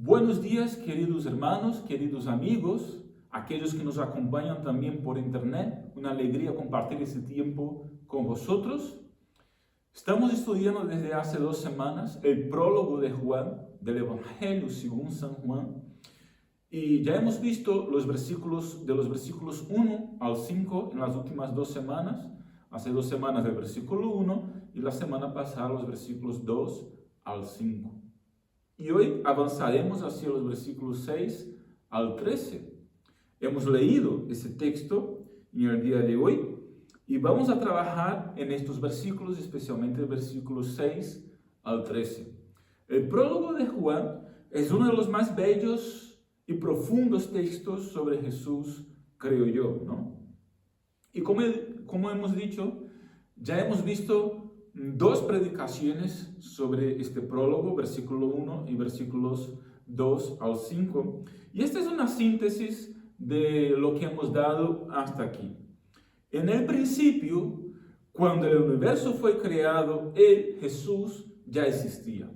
Buenos días, queridos hermanos, queridos amigos, aquellos que nos acompañan también por internet. Una alegría compartir este tiempo con vosotros. Estamos estudiando desde hace 2 semanas el prólogo de Juan, del Evangelio según San Juan. Y ya hemos visto los versículos 1 al 5 en las últimas 2 semanas. Hace 2 semanas el versículo 1 y la semana pasada los versículos 2 al 5. Y hoy avanzaremos hacia los versículos 6 al 13. Hemos leído ese texto en el día de hoy y vamos a trabajar en estos versículos, especialmente el versículo 6 al 13. El prólogo de Juan es uno de los más bellos y profundos textos sobre Jesús, creo yo, ¿no? Y como hemos dicho, ya hemos visto 2 predicaciones sobre este prólogo, versículo 1 y versículos 2 al 5. Y esta es una síntesis de lo que hemos dado hasta aquí. En el principio, cuando el universo fue creado, Él, Jesús, ya existía.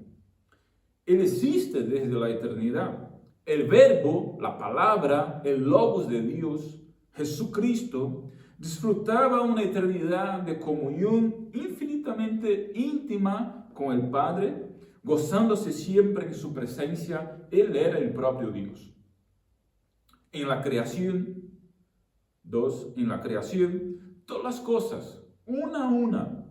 Él existe desde la eternidad. El Verbo, la palabra, el Logos de Dios, Jesucristo, disfrutaba una eternidad de comunión infinitamente íntima con el Padre, gozándose siempre en su presencia. Él era el propio Dios. En la creación, todas las cosas, una a una,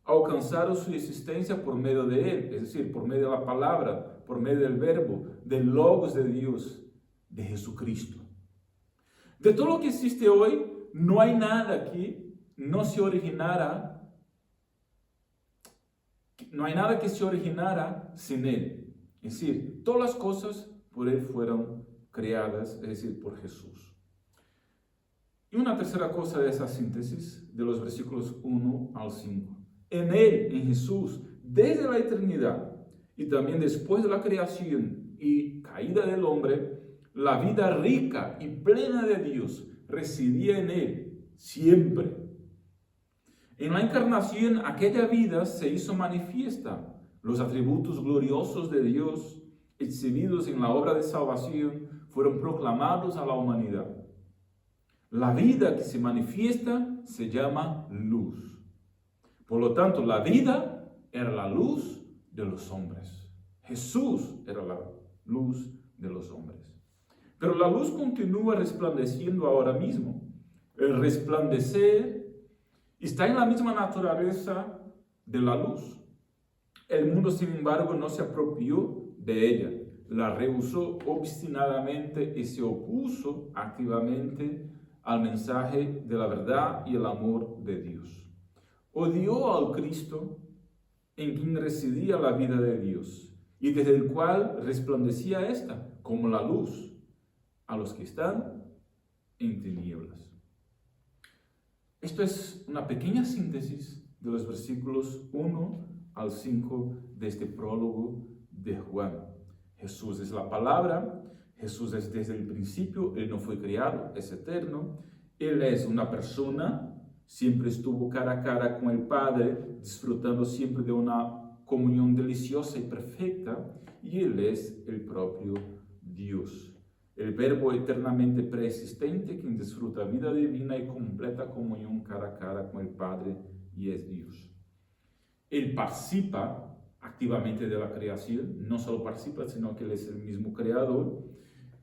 alcanzaron su existencia por medio de Él, es decir, por medio de la palabra, por medio del Verbo, del Logos de Dios, de Jesucristo. De todo lo que existe hoy, no hay nada que se originara sin Él. Es decir, todas las cosas por Él fueron creadas, es decir, por Jesús. Y una tercera cosa de esa síntesis, de los versículos 1 al 5. En Él, en Jesús, desde la eternidad y también después de la creación y caída del hombre, la vida rica y plena de Dios residía en Él siempre. En la encarnación, aquella vida se hizo manifiesta. Los atributos gloriosos de Dios, exhibidos en la obra de salvación, fueron proclamados a la humanidad. La vida que se manifiesta se llama luz. Por lo tanto, la vida era la luz de los hombres. Jesús era la luz de los hombres. Pero la luz continúa resplandeciendo ahora mismo. El resplandecer está en la misma naturaleza de la luz. El mundo, sin embargo, no se apropió de ella. La rehusó obstinadamente y se opuso activamente al mensaje de la verdad y el amor de Dios. Odió al Cristo en quien residía la vida de Dios y desde el cual resplandecía esta como la luz a los que están en tinieblas. Esto es una pequeña síntesis de los versículos 1 al 5 de este prólogo de Juan. Jesús es la palabra, Jesús es desde el principio, Él no fue creado, es eterno, Él es una persona, siempre estuvo cara a cara con el Padre, disfrutando siempre de una comunión deliciosa y perfecta, y Él es el propio Dios. El Verbo eternamente preexistente, quien disfruta vida divina y completa comunión cara a cara con el Padre, y es Dios. Él participa activamente de la creación, no solo participa, sino que Él es el mismo creador.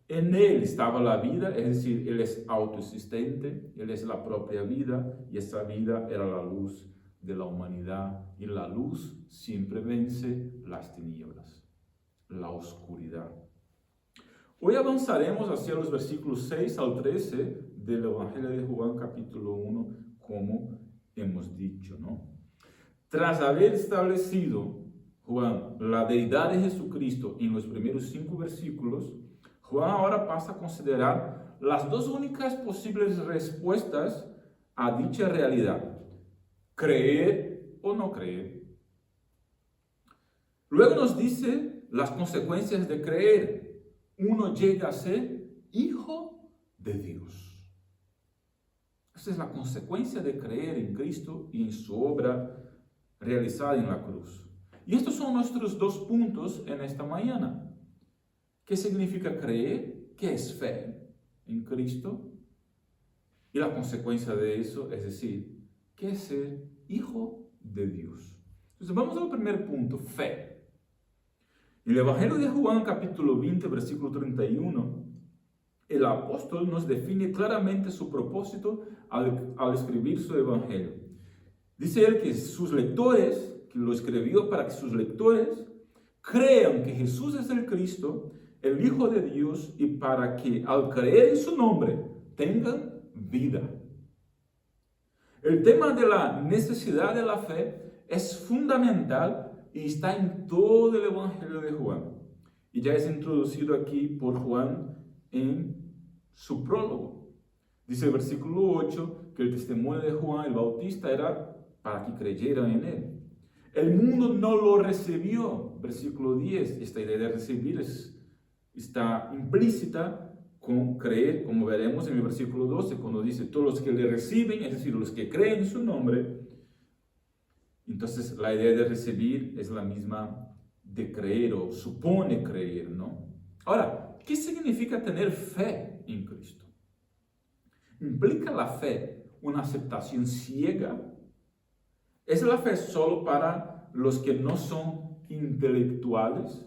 En Él estaba la vida, es decir, Él es autoexistente, Él es la propia vida, y esa vida era la luz de la humanidad, y la luz siempre vence las tinieblas, la oscuridad. Hoy avanzaremos hacia los versículos 6 al 13 del Evangelio de Juan, capítulo 1, como hemos dicho, ¿no? Tras haber establecido Juan la deidad de Jesucristo en los primeros 5 versículos, Juan ahora pasa a considerar las 2 únicas posibles respuestas a dicha realidad: creer o no creer. Luego nos dice las consecuencias de creer. Uno llega a ser hijo de Dios. Esa es la consecuencia de creer en Cristo y en su obra realizada en la cruz. Y estos son nuestros 2 puntos en esta mañana. ¿Qué significa creer? ¿Qué es fe en Cristo? Y la consecuencia de eso, es decir, ¿qué es ser hijo de Dios? Entonces vamos al primer punto, fe. En el Evangelio de Juan, capítulo 20, versículo 31, el apóstol nos define claramente su propósito al escribir su Evangelio. Dice él que sus lectores, que lo escribió para que sus lectores crean que Jesús es el Cristo, el Hijo de Dios, y para que al creer en su nombre tengan vida. El tema de la necesidad de la fe es fundamental y está en todo el Evangelio de Juan. Y ya es introducido aquí por Juan en su prólogo. Dice el versículo 8 que el testimonio de Juan el Bautista era para que creyeran en él. El mundo no lo recibió. Versículo 10, esta idea de recibir está implícita con creer, como veremos en el versículo 12, cuando dice todos los que le reciben, es decir, los que creen en su nombre. Entonces la idea de recibir es la misma de creer o supone creer, ¿no? Ahora, ¿qué significa tener fe en Cristo? ¿Implica la fe una aceptación ciega? ¿Es la fe solo para los que no son intelectuales?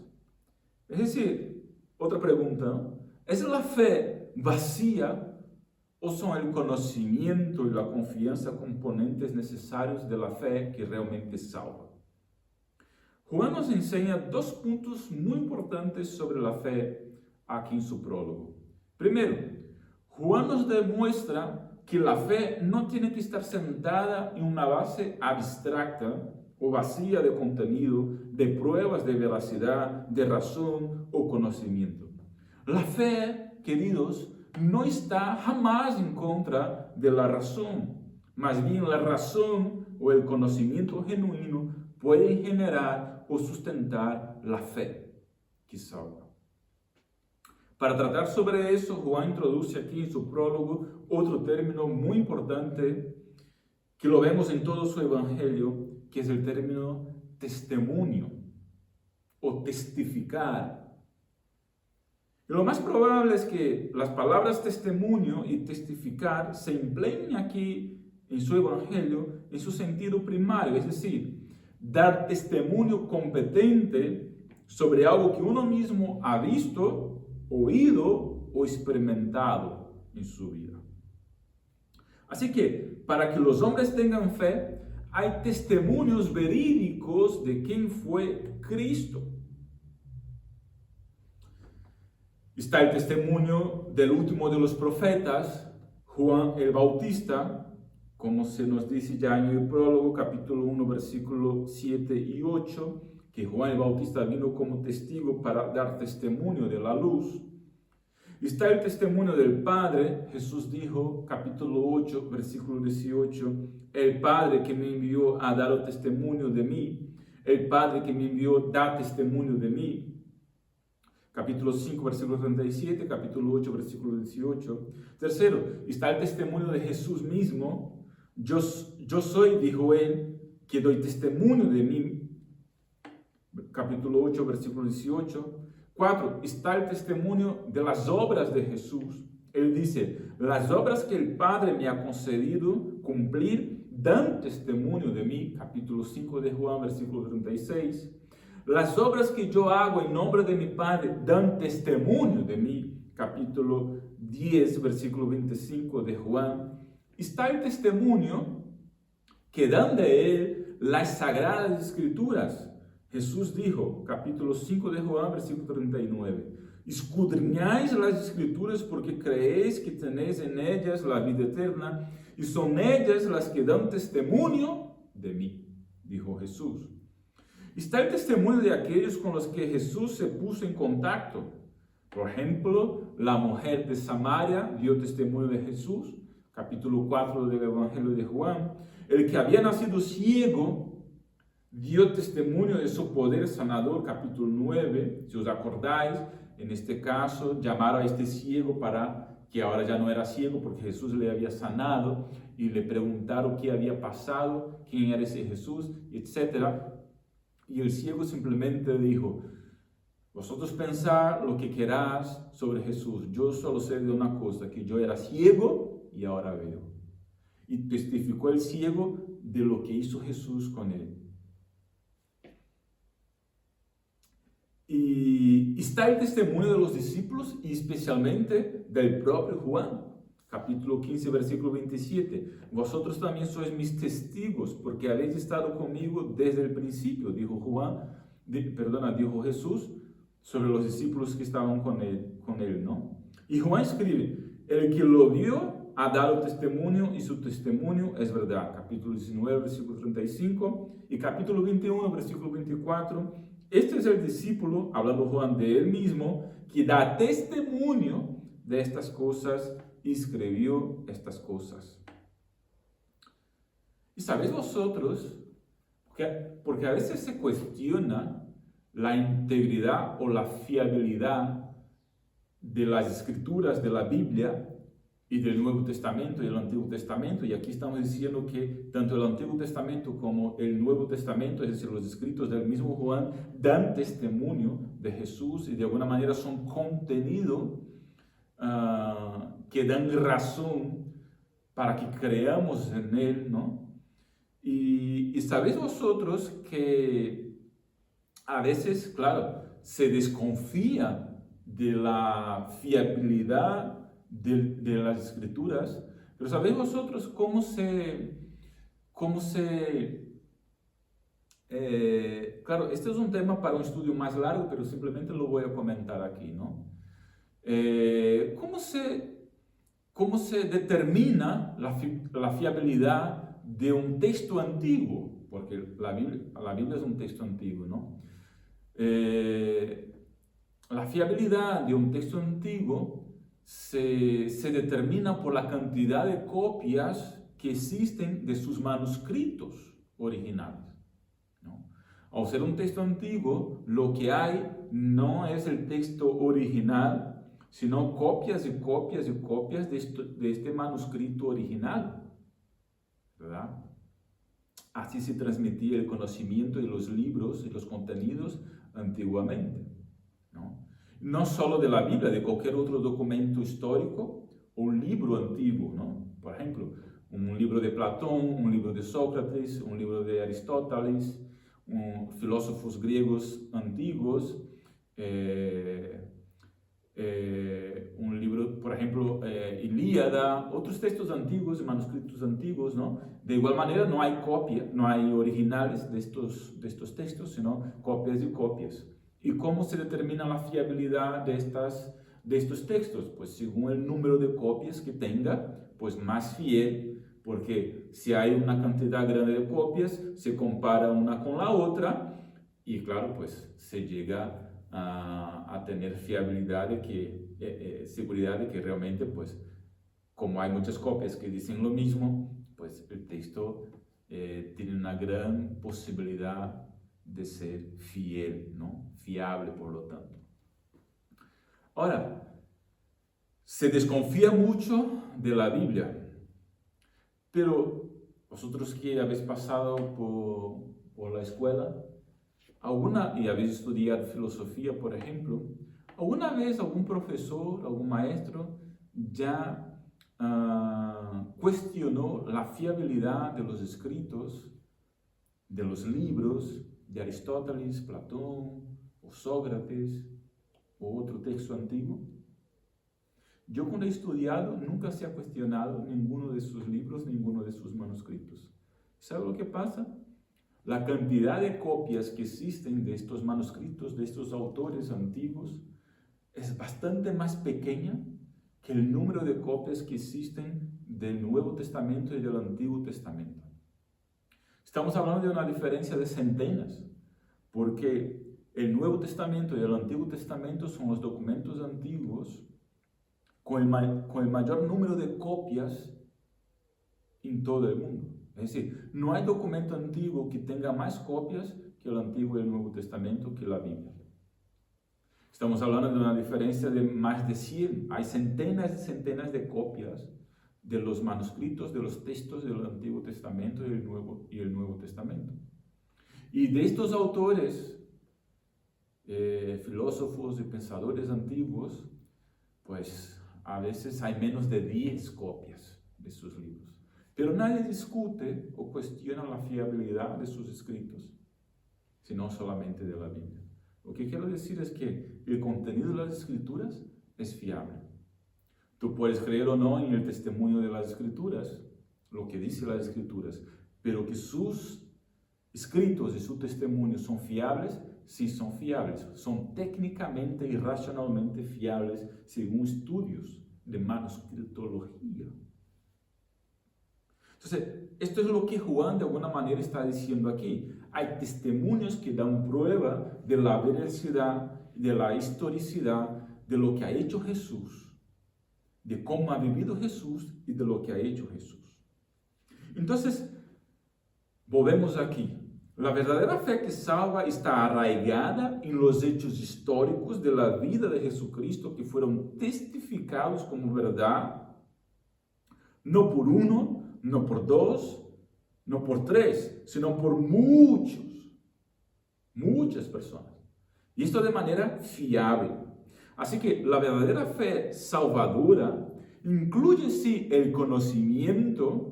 Es decir, otra pregunta, ¿no? ¿Es la fe vacía o son el conocimiento y la confianza componentes necesarios de la fe que realmente salvan? Juan nos enseña dos puntos muy importantes sobre la fe aquí en su prólogo. Primero, Juan nos demuestra que la fe no tiene que estar sentada en una base abstracta o vacía de contenido, de pruebas de veracidad, de razón o conocimiento. La fe, queridos, no está jamás en contra de la razón. Más bien la razón o el conocimiento genuino pueden generar o sustentar la fe que salva. Para tratar sobre eso, Juan introduce aquí en su prólogo otro término muy importante que lo vemos en todo su evangelio, que es el término testimonio o testificar. Y lo más probable es que las palabras testimonio y testificar se empleen aquí en su evangelio en su sentido primario, es decir, dar testimonio competente sobre algo que uno mismo ha visto, oído o experimentado en su vida. Así que, para que los hombres tengan fe, hay testimonios verídicos de quién fue Cristo. Está el testimonio del último de los profetas, Juan el Bautista, como se nos dice ya en el prólogo, capítulo 1, versículos 7 y 8, que Juan el Bautista vino como testigo para dar testimonio de la luz. Está el testimonio del Padre. Jesús dijo, capítulo 8, versículo 18, el Padre que me envió a dar testimonio de mí, el Padre que me envió da testimonio de mí. Capítulo 5, versículo 37, capítulo 8, versículo 18. Tercero, está el testimonio de Jesús mismo. Yo soy, dijo él, que doy testimonio de mí. Capítulo 8, versículo 18. 4. Está el testimonio de las obras de Jesús. Él dice, las obras que el Padre me ha concedido cumplir dan testimonio de mí. Capítulo 5 de Juan, versículo 36. Las obras que yo hago en nombre de mi Padre dan testimonio de mí. Capítulo 10, versículo 25 de Juan. Está el testimonio que dan de él las sagradas escrituras. Jesús dijo, capítulo 5 de Juan, versículo 39, escudriñáis las escrituras porque creéis que tenéis en ellas la vida eterna y son ellas las que dan testimonio de mí, dijo Jesús. Está el testimonio de aquellos con los que Jesús se puso en contacto. Por ejemplo, la mujer de Samaria dio testimonio de Jesús, capítulo 4 del Evangelio de Juan. El que había nacido ciego dio testimonio de su poder sanador, capítulo 9, si os acordáis. En este caso, llamaron a este ciego para que ahora ya no era ciego porque Jesús le había sanado y le preguntaron qué había pasado, quién era ese Jesús, etc. Y el ciego simplemente dijo, Vosotros pensad lo que queráis sobre Jesús. Yo solo sé de una cosa, que yo era ciego y ahora veo. Y testificó el ciego de lo que hizo Jesús con él. Y está el testimonio de los discípulos y especialmente del propio Juan. Capítulo 15, versículo 27. Vosotros también sois mis testigos, porque habéis estado conmigo desde el principio, dijo dijo Jesús sobre los discípulos que estaban con él, ¿no? Y Juan escribe, el que lo vio ha dado testimonio y su testimonio es verdad. Capítulo 19, versículo 35 y capítulo 21, versículo 24. Este es el discípulo, hablando Juan de él mismo, que da testimonio de estas cosas y escribió estas cosas. Y sabéis vosotros, porque a veces se cuestiona la integridad o la fiabilidad de las escrituras de la Biblia y del Nuevo Testamento y el Antiguo Testamento, y aquí estamos diciendo que tanto el Antiguo Testamento como el Nuevo Testamento, es decir, los escritos del mismo Juan, dan testimonio de Jesús y de alguna manera son contenido que dan razón para que creamos en Él, ¿no? Y sabéis vosotros que a veces, claro, se desconfía de la fiabilidad de las escrituras, pero sabéis vosotros claro, este es un tema para un estudio más largo, pero simplemente lo voy a comentar aquí, ¿no? ¿Cómo se determina la fiabilidad de un texto antiguo? Porque la Biblia es un texto antiguo, ¿no? La fiabilidad de un texto antiguo se determina por la cantidad de copias que existen de sus manuscritos originales, ¿no? Al ser un texto antiguo, lo que hay no es el texto original, sino copias y copias y copias de este manuscrito original, ¿verdad? Así se transmitía el conocimiento de los libros y los contenidos antiguamente, ¿no? No solo de la Biblia, de cualquier otro documento histórico o un libro antiguo, ¿no? Por ejemplo, un libro de Platón, un libro de Sócrates, un libro de Aristóteles, filósofos griegos antiguos, un libro, por ejemplo, Ilíada, otros textos antiguos, manuscritos antiguos, ¿no? De igual manera no hay copia, no hay originales de estos textos, sino copias y copias. ¿Y cómo se determina la fiabilidad de estos textos? Pues según el número de copias que tenga, pues más fiel, porque si hay una cantidad grande de copias, se compara una con la otra y claro, pues se llega a tener fiabilidad seguridad de que realmente, pues, como hay muchas copias que dicen lo mismo, pues el texto tiene una gran posibilidad de ser fiel, ¿no? Fiable, por lo tanto. Ahora, se desconfía mucho de la Biblia, pero vosotros que habéis pasado por la escuela, y habéis estudiado filosofía, por ejemplo, ¿alguna vez algún profesor, algún maestro ya cuestionó la fiabilidad de los escritos, de los libros de Aristóteles, Platón, o Sócrates, o otro texto antiguo? Yo cuando he estudiado nunca se ha cuestionado ninguno de sus libros, ninguno de sus manuscritos. ¿Sabe lo que pasa? La cantidad de copias que existen de estos manuscritos, de estos autores antiguos, es bastante más pequeña que el número de copias que existen del Nuevo Testamento y del Antiguo Testamento. Estamos hablando de una diferencia de centenas, porque el Nuevo Testamento y el Antiguo Testamento son los documentos antiguos con el mayor número de copias en todo el mundo. Es decir, no hay documento antiguo que tenga más copias que el Antiguo y el Nuevo Testamento, que la Biblia. Estamos hablando de una diferencia de más de 100. Hay centenas y centenas de copias de los manuscritos, de los textos del Antiguo Testamento y el Nuevo Testamento. Y de estos autores filósofos y pensadores antiguos, pues a veces hay menos de 10 copias de sus libros. Pero nadie discute o cuestiona la fiabilidad de sus escritos, sino solamente de la Biblia. Lo que quiero decir es que el contenido de las escrituras es fiable. Tú puedes creer o no en el testimonio de las escrituras, lo que dice las escrituras, pero que sus escritos y su testimonio son fiables, sí son fiables, son técnicamente y racionalmente fiables según estudios de manuscritología. Entonces, esto es lo que Juan de alguna manera está diciendo aquí. Hay testimonios que dan prueba de la veracidad, de la historicidad, de lo que ha hecho Jesús, de cómo ha vivido Jesús y de lo que ha hecho Jesús. Entonces, volvemos aquí. La verdadera fe que salva está arraigada en los hechos históricos de la vida de Jesucristo que fueron testificados como verdad, no por uno, no por dos, no por tres, sino por muchas personas. Y esto de manera fiable. Así que la verdadera fe salvadora incluye sí el conocimiento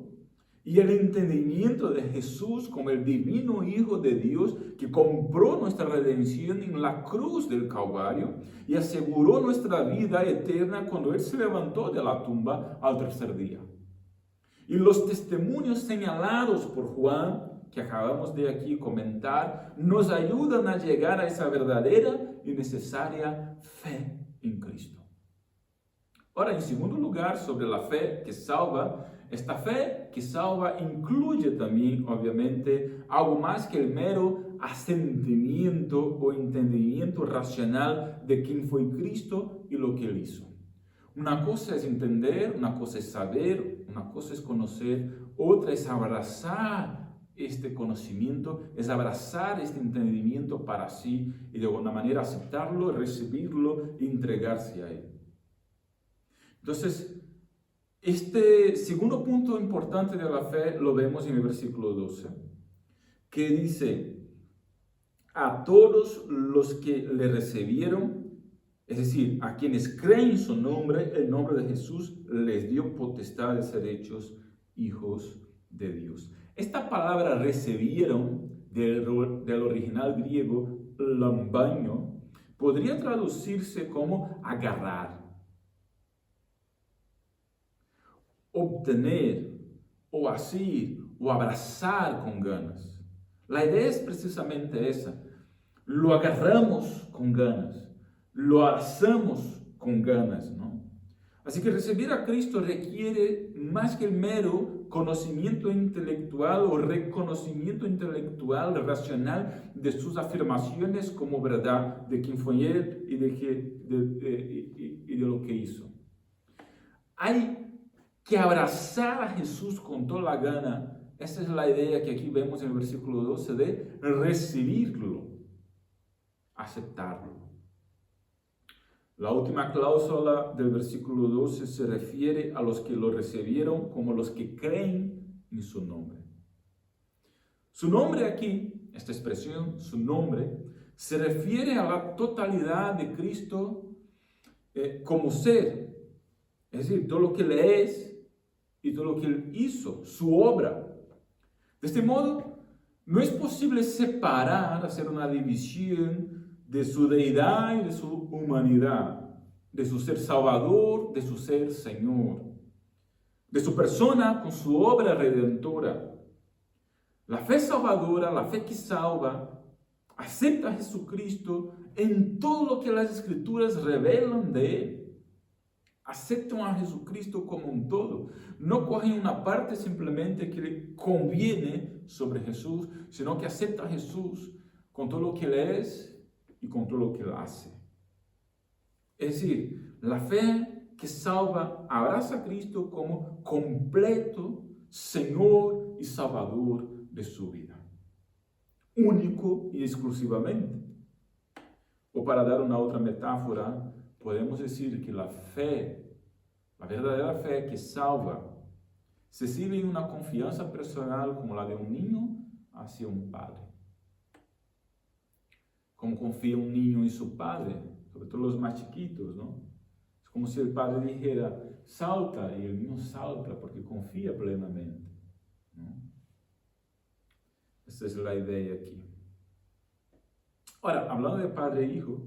y el entendimiento de Jesús como el divino Hijo de Dios que compró nuestra redención en la cruz del Calvario y aseguró nuestra vida eterna cuando Él se levantó de la tumba al tercer día. Y los testimonios señalados por Juan, que acabamos de aquí comentar, nos ayudan a llegar a esa verdadera y necesaria fe en Cristo. Ahora, en segundo lugar, sobre la fe que salva, esta fe que salva incluye también, obviamente, algo más que el mero asentimiento o entendimiento racional de quién fue Cristo y lo que Él hizo. Una cosa es entender, una cosa es saber, una cosa es conocer, otra es abrazar este conocimiento, es abrazar este entendimiento para sí y de alguna manera aceptarlo, recibirlo e entregarse a Él. Entonces, este segundo punto importante de la fe lo vemos en el versículo 12, que dice, a todos los que le recibieron, es decir, a quienes creen su nombre, el nombre de Jesús les dio potestad de ser hechos hijos de Dios. Esta palabra recibieron del original griego lambaño podría traducirse como agarrar, obtener o asir o abrazar con ganas. La idea es precisamente esa. Lo agarramos con ganas. Lo abrazamos con ganas, ¿no? Así que recibir a Cristo requiere más que el mero conocimiento intelectual o reconocimiento intelectual, racional de sus afirmaciones como verdad, de quién fue Él y de lo que hizo. Hay que abrazar a Jesús con toda la gana. Esa es la idea que aquí vemos en el versículo 12 de recibirlo, aceptarlo. La última cláusula del versículo 12 se refiere a los que lo recibieron como los que creen en su nombre. Su nombre aquí, esta expresión, su nombre, se refiere a la totalidad de Cristo como ser. Es decir, todo lo que Él es y todo lo que Él hizo, su obra. De este modo, no es posible separar, hacer una división de su deidad y de su humanidad, de su ser salvador, de su ser Señor, de su persona con su obra redentora. La fe salvadora, la fe que salva, acepta a Jesucristo en todo lo que las Escrituras revelan de Él. Aceptan a Jesucristo como un todo. No cogen una parte simplemente que le conviene sobre Jesús, sino que acepta a Jesús con todo lo que Él es y con todo lo que Él hace. Es decir, la fe que salva abraza a Cristo como completo Señor y Salvador de su vida. Único y exclusivamente. O para dar una otra metáfora, podemos decir que la fe, la verdadera fe que salva, se sirve en una confianza personal como la de un niño hacia un padre. como confía un niño en su padre, sobre todo los más chiquitos, ¿no? Es como si el padre dijera, salta, y el niño salta porque confía plenamente, ¿no? Esa es la idea aquí. Ahora, hablando de padre e hijo,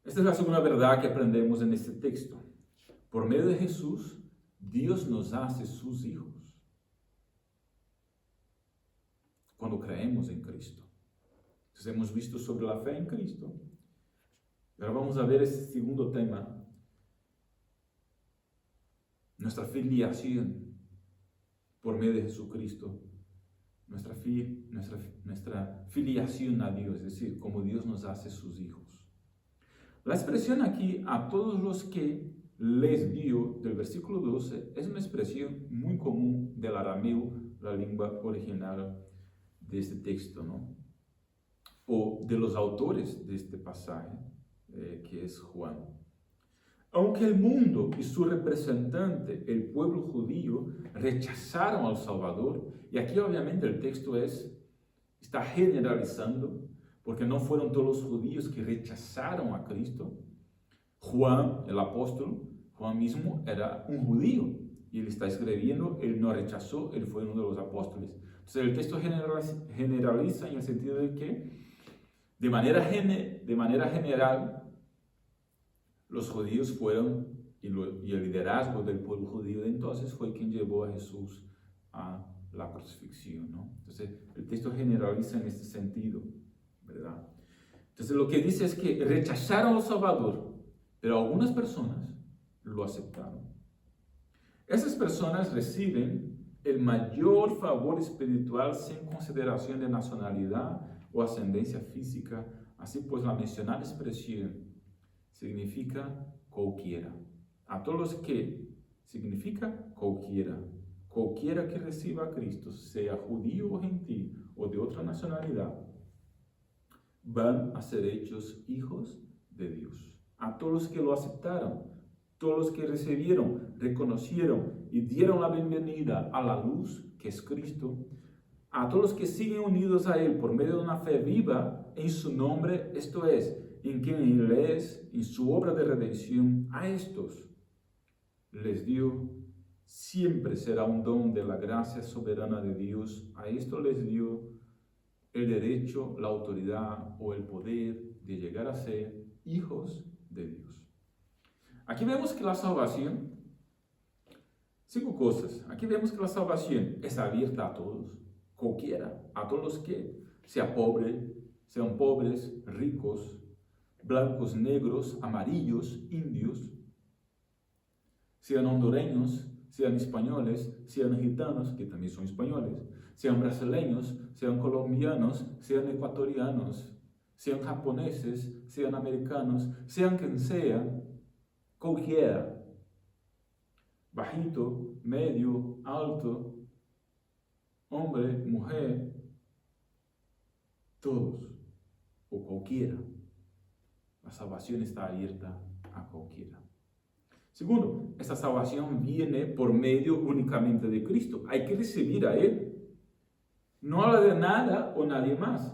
esta es la segunda verdad que aprendemos en este texto. Por medio de Jesús, Dios nos hace sus hijos cuando creemos en Cristo. Entonces hemos visto sobre la fe en Cristo. Ahora vamos a ver este segundo tema, nuestra filiación por medio de Jesucristo, nuestra filiación a Dios, es decir, como Dios nos hace sus hijos. La expresión aquí, a todos los que les dio, del versículo 12, es una expresión muy común del arameo, la lengua original de este texto, ¿no? O de los autores de este pasaje, que es Juan. Aunque el mundo y su representante, el pueblo judío, rechazaron al Salvador, y aquí obviamente el texto está generalizando, porque no fueron todos los judíos que rechazaron a Cristo. Juan, el apóstol, Juan mismo era un judío, y él está escribiendo, él no rechazó, él fue uno de los apóstoles. Entonces el texto generaliza en el sentido de que, de manera general, los judíos fueron, y el liderazgo del pueblo judío de entonces fue quien llevó a Jesús a la crucifixión, ¿no? Entonces, el texto generaliza en este sentido, ¿verdad? Entonces, lo que dice es que rechazaron al Salvador, pero algunas personas lo aceptaron. Esas personas reciben el mayor favor espiritual sin consideración de nacionalidad o ascendencia física. Así pues, la mencionada expresión significa cualquiera. A todos los que significa cualquiera. Cualquiera que reciba a Cristo, sea judío o gentil o de otra nacionalidad, van a ser hechos hijos de Dios. A todos los que lo aceptaron, todos los que recibieron, reconocieron y dieron la bienvenida a la luz que es Cristo, a todos los que siguen unidos a Él por medio de una fe viva en su nombre, esto es, en quien Él es, en su obra de redención, a estos les dio, siempre será un don de la gracia soberana de Dios, a esto les dio el derecho, la autoridad o el poder de llegar a ser hijos de Dios. Aquí vemos que la salvación, 5 cosas, aquí vemos que la salvación es abierta a todos, cualquiera, a todos los que sean pobres, ricos, blancos, negros, amarillos, indios, sean hondureños, sean españoles, sean gitanos, que también son españoles, sean brasileños, sean colombianos, sean ecuatorianos, sean japoneses, sean americanos, sean quien sea, cualquiera, bajito, medio, alto, hombre, mujer, todos, o cualquiera. La salvación está abierta a cualquiera. Segundo, esta salvación viene por medio únicamente de Cristo. Hay que recibir a Él. No habla de nada o nadie más.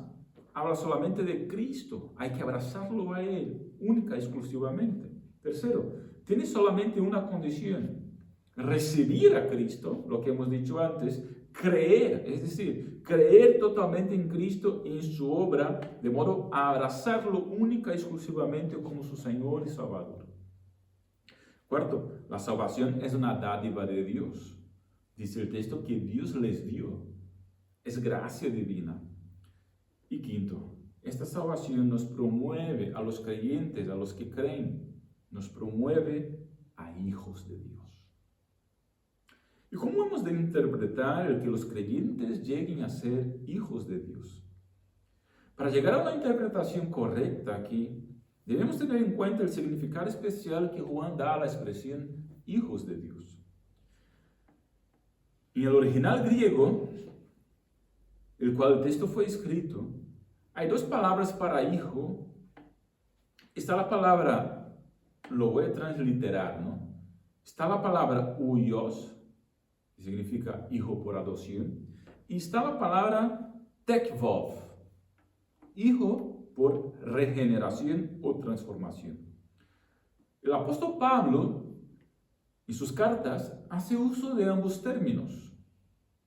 Habla solamente de Cristo. Hay que abrazarlo a Él, única, exclusivamente. Tercero, tiene solamente una condición. Recibir a Cristo, lo que hemos dicho antes, creer, es decir, creer totalmente en Cristo y en su obra, de modo a abrazarlo única y exclusivamente como su Señor y Salvador. Cuarto, la salvación es una dádiva de Dios. Dice el texto que Dios les dio. Es gracia divina. Y quinto, esta salvación nos promueve a los creyentes, a los que creen, nos promueve a hijos de Dios. ¿Y cómo hemos de interpretar el que los creyentes lleguen a ser hijos de Dios? Para llegar a una interpretación correcta aquí, debemos tener en cuenta el significado especial que Juan da a la expresión hijos de Dios. En el original griego, el cual el texto fue escrito, hay 2 palabras para hijo. Está la palabra, lo voy a transliterar, ¿no? Está la palabra huios, que significa hijo por adopción, y está la palabra tekvov, hijo por regeneración o transformación. El apóstol Pablo, en sus cartas, hace uso de ambos términos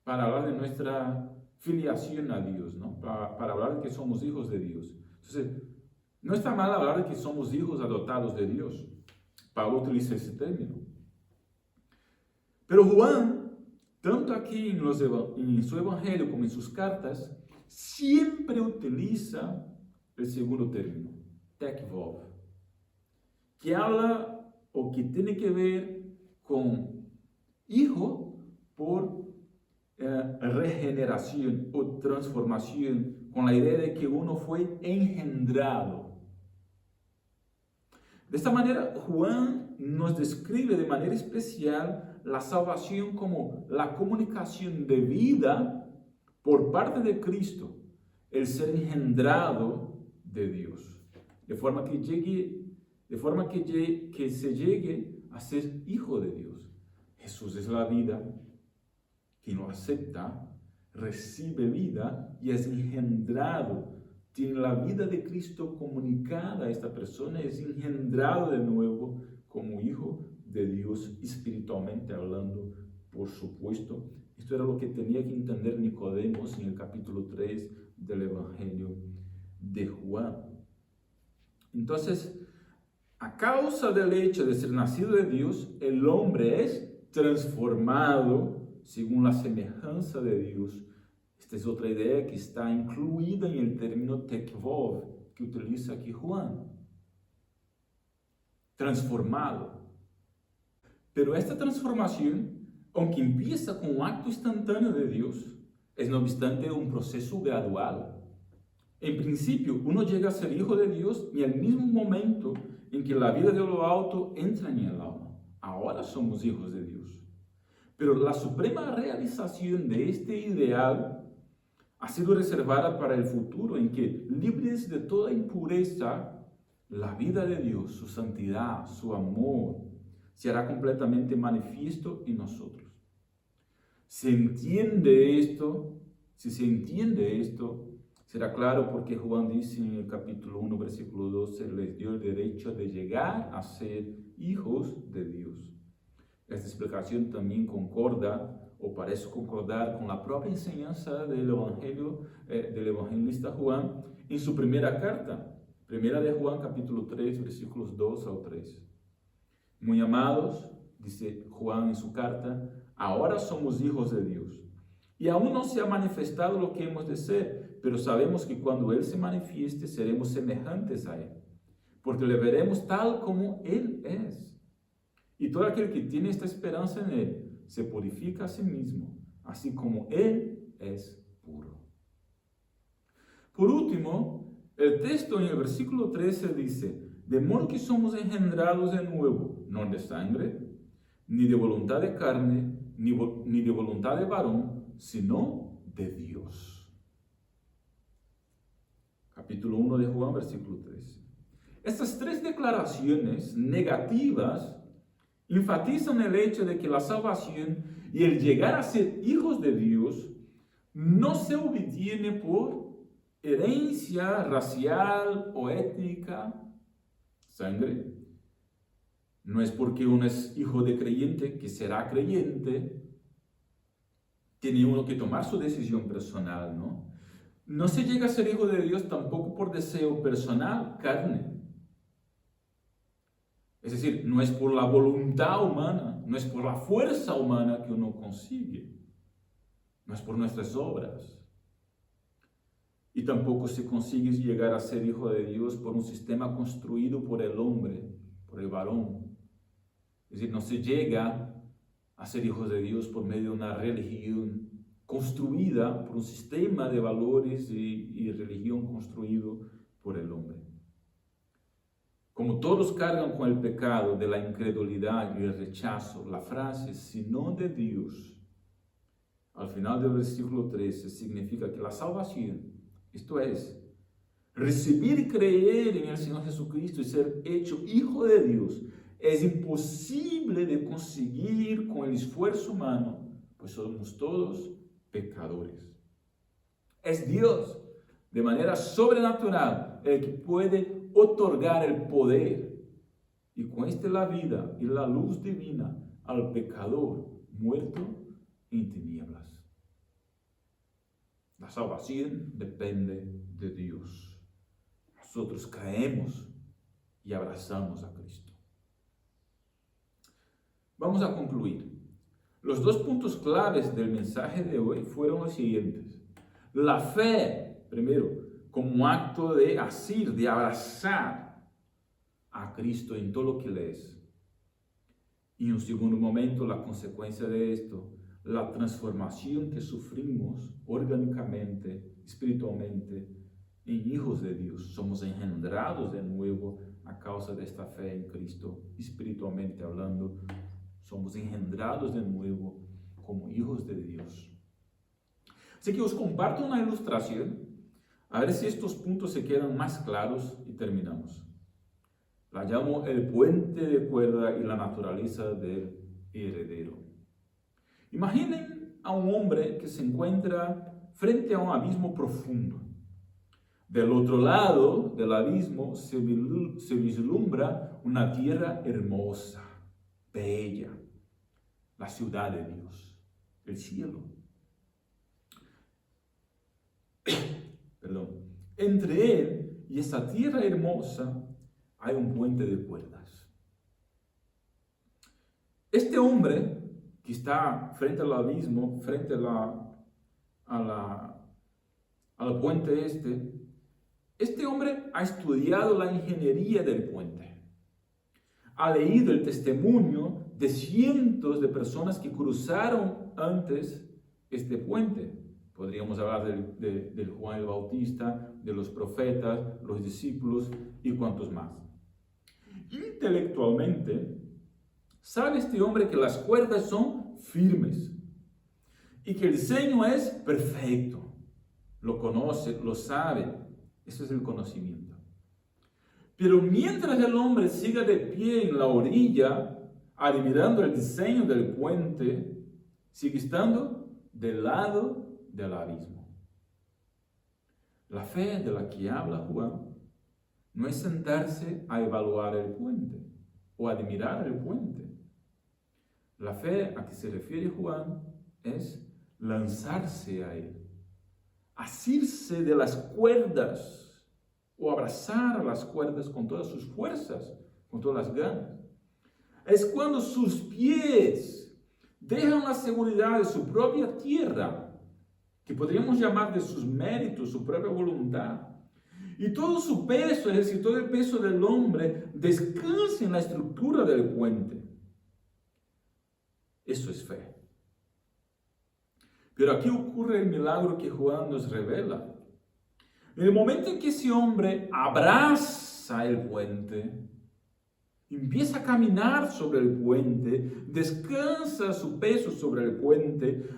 para hablar de nuestra filiación a Dios, ¿no? Para hablar de que somos hijos de Dios. Entonces, no está mal hablar de que somos hijos adoptados de Dios. Pablo utiliza ese término. Pero Juan, tanto aquí en su evangelio como en sus cartas, siempre utiliza el segundo término, tekvov, que habla o que tiene que ver con hijo por regeneración o transformación, con la idea de que uno fue engendrado. De esta manera, Juan nos describe de manera especial la salvación como la comunicación de vida por parte de Cristo, el ser engendrado de Dios, de forma que se llegue a ser hijo de Dios. Jesús es la vida. Quien lo acepta, recibe vida y es engendrado. Tiene la vida de Cristo comunicada a esta persona, es engendrado de nuevo como hijo de Dios, espiritualmente hablando, por supuesto. Esto era lo que tenía que entender Nicodemos en el capítulo 3 del Evangelio de Juan. Entonces, a causa del hecho de ser nacido de Dios, el hombre es transformado según la semejanza de Dios. Esta es otra idea que está incluida en el término tekvov que utiliza aquí Juan. Transformado. Pero esta transformación, aunque empieza con un acto instantáneo de Dios, es no obstante un proceso gradual. En principio, uno llega a ser hijo de Dios en el mismo momento en que la vida de lo alto entra en el alma. Ahora somos hijos de Dios. Pero la suprema realización de este ideal ha sido reservada para el futuro, en que, libres de toda impureza, la vida de Dios, su santidad, su amor, se hará completamente manifiesto en nosotros. Si se entiende esto, será claro porque Juan dice en el capítulo 1, versículo 12, les dio el derecho de llegar a ser hijos de Dios. Esta explicación también concorda o parece concordar con la propia enseñanza del evangelista Juan en su primera carta, primera de Juan capítulo 3, versículos 2 al 3. Muy amados, dice Juan en su carta, ahora somos hijos de Dios. Y aún no se ha manifestado lo que hemos de ser, pero sabemos que cuando Él se manifieste seremos semejantes a Él, porque le veremos tal como Él es. Y todo aquel que tiene esta esperanza en Él se purifica a sí mismo, así como Él es puro. Por último, el texto en el versículo 13 dice, de modo que somos engendrados de nuevo, no de sangre, ni de voluntad de carne, ni de voluntad de varón, sino de Dios. Capítulo 1 de Juan, versículo 13. Estas tres declaraciones negativas enfatizan el hecho de que la salvación y el llegar a ser hijos de Dios no se obtiene por herencia racial o étnica, sangre. No es porque uno es hijo de creyente que será creyente. Tiene uno que tomar su decisión personal, ¿no? No se llega a ser hijo de Dios tampoco por deseo personal, carne. Es decir, no es por la voluntad humana, no es por la fuerza humana que uno consigue, no es por nuestras obras. Y tampoco se consigue llegar a ser hijo de Dios por un sistema construido por el hombre, por el varón. Es decir, no se llega a ser hijos de Dios por medio de una religión construida por un sistema de valores y religión construido por el hombre. Como todos cargan con el pecado de la incredulidad y el rechazo, la frase, sino de Dios, al final del versículo 13, significa que la salvación, esto es, recibir y creer en el Señor Jesucristo y ser hecho hijo de Dios, es imposible de conseguir con el esfuerzo humano, pues somos todos pecadores. Es Dios, de manera sobrenatural, el que puede otorgar el poder y con este la vida y la luz divina al pecador muerto en tinieblas. La salvación depende de Dios. Nosotros creemos y abrazamos a Cristo. Vamos a concluir. Los dos puntos claves del mensaje de hoy fueron los siguientes. La fe, primero, como acto de asir, de abrazar a Cristo en todo lo que Él es. Y en un segundo momento, la consecuencia de esto, la transformación que sufrimos orgánicamente, espiritualmente, en hijos de Dios. Somos engendrados de nuevo a causa de esta fe en Cristo, espiritualmente hablando. Somos engendrados de nuevo como hijos de Dios. Así que os comparto una ilustración, a ver si estos puntos se quedan más claros y terminamos. La llamo el puente de cuerda y la naturaleza del heredero. Imaginen a un hombre que se encuentra frente a un abismo profundo. Del otro lado del abismo se vislumbra una tierra hermosa, bella, la ciudad de Dios, el cielo. Perdón. Entre él y esa tierra hermosa hay un puente de cuerdas. Este hombre que está frente al abismo, frente al puente este hombre ha estudiado la ingeniería del puente. Ha leído el testimonio de cientos de personas que cruzaron antes este puente. Podríamos hablar del Juan el Bautista, de los profetas, los discípulos y cuantos más. Intelectualmente, sabe este hombre que las cuerdas son firmes y que el diseño es perfecto. Lo conoce, lo sabe. Ese es el conocimiento. Pero mientras el hombre siga de pie en la orilla, admirando el diseño del puente, sigue estando del lado del abismo. La fe de la que habla Juan no es sentarse a evaluar el puente o admirar el puente. La fe a que se refiere Juan es lanzarse a él, asirse de las cuerdas o abrazar las cuerdas con todas sus fuerzas, con todas las ganas. Es cuando sus pies dejan la seguridad de su propia tierra, que podríamos llamar de sus méritos, su propia voluntad, y todo su peso, es decir, todo el peso del hombre, descansa en la estructura del puente. Eso es fe. Pero aquí ocurre el milagro que Juan nos revela. En el momento en que ese hombre abraza el puente, empieza a caminar sobre el puente, descansa su peso sobre el puente,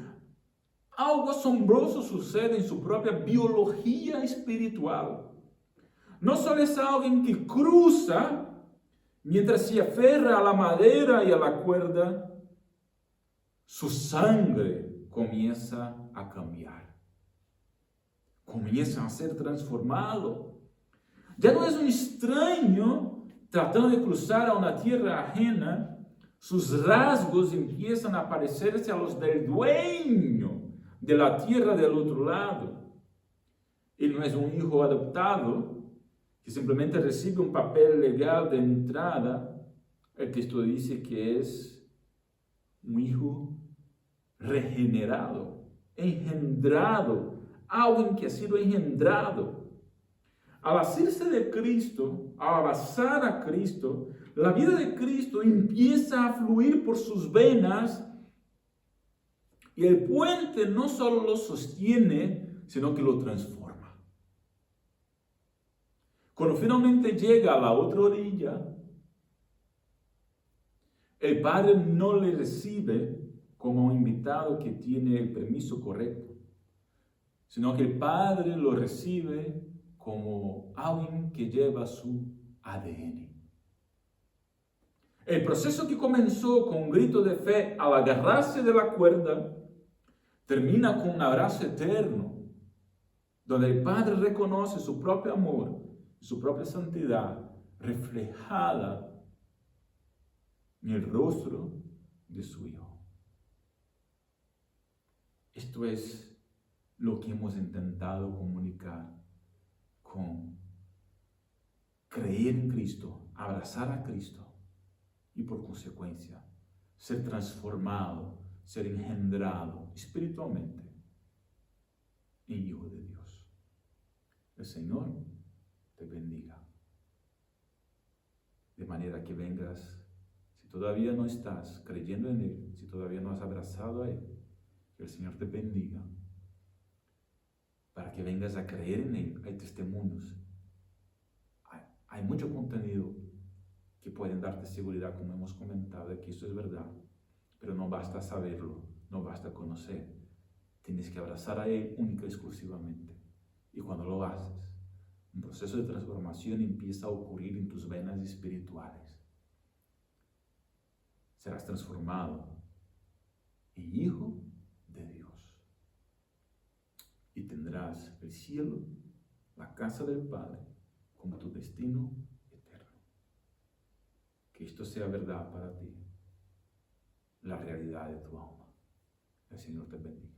algo asombroso sucede en su propia biología espiritual. No solo es alguien que cruza mientras se aferra a la madera y a la cuerda, su sangre comienza a cambiar. Comienza a ser transformado. Ya no es un extraño tratando de cruzar a una tierra ajena. Sus rasgos empiezan a parecerse a los del dueño de la tierra del otro lado. Él no es un hijo adoptado que simplemente recibe un papel legal de entrada. El texto dice que es un hijo regenerado, engendrado, alguien que ha sido engendrado. Al asirse de Cristo, al abrazar a Cristo, la vida de Cristo empieza a fluir por sus venas y el puente no solo lo sostiene, sino que lo transforma. Cuando finalmente llega a la otra orilla, el Padre no le recibe como un invitado que tiene el permiso correcto, sino que el Padre lo recibe como alguien que lleva su ADN. El proceso que comenzó con un grito de fe al agarrarse de la cuerda, termina con un abrazo eterno, donde el Padre reconoce su propio amor, su propia santidad reflejada en el rostro de su Hijo. Esto es lo que hemos intentado comunicar con creer en Cristo, abrazar a Cristo y por consecuencia ser transformado, ser engendrado espiritualmente en Hijo de Dios. El Señor te bendiga. De manera que vengas, si todavía no estás creyendo en Él, si todavía no has abrazado a Él, que el Señor te bendiga, para que vengas a creer en Él. Hay testimonios, hay mucho contenido que pueden darte seguridad, como hemos comentado, de que esto es verdad, pero no basta saberlo, no basta conocer, tienes que abrazar a Él única y exclusivamente. Y cuando lo haces, un proceso de transformación empieza a ocurrir en tus venas espirituales. Serás transformado en Hijo de Dios. Y tendrás el cielo, la casa del Padre, como tu destino eterno. Que esto sea verdad para ti, la realidad de tu alma. El Señor te bendiga.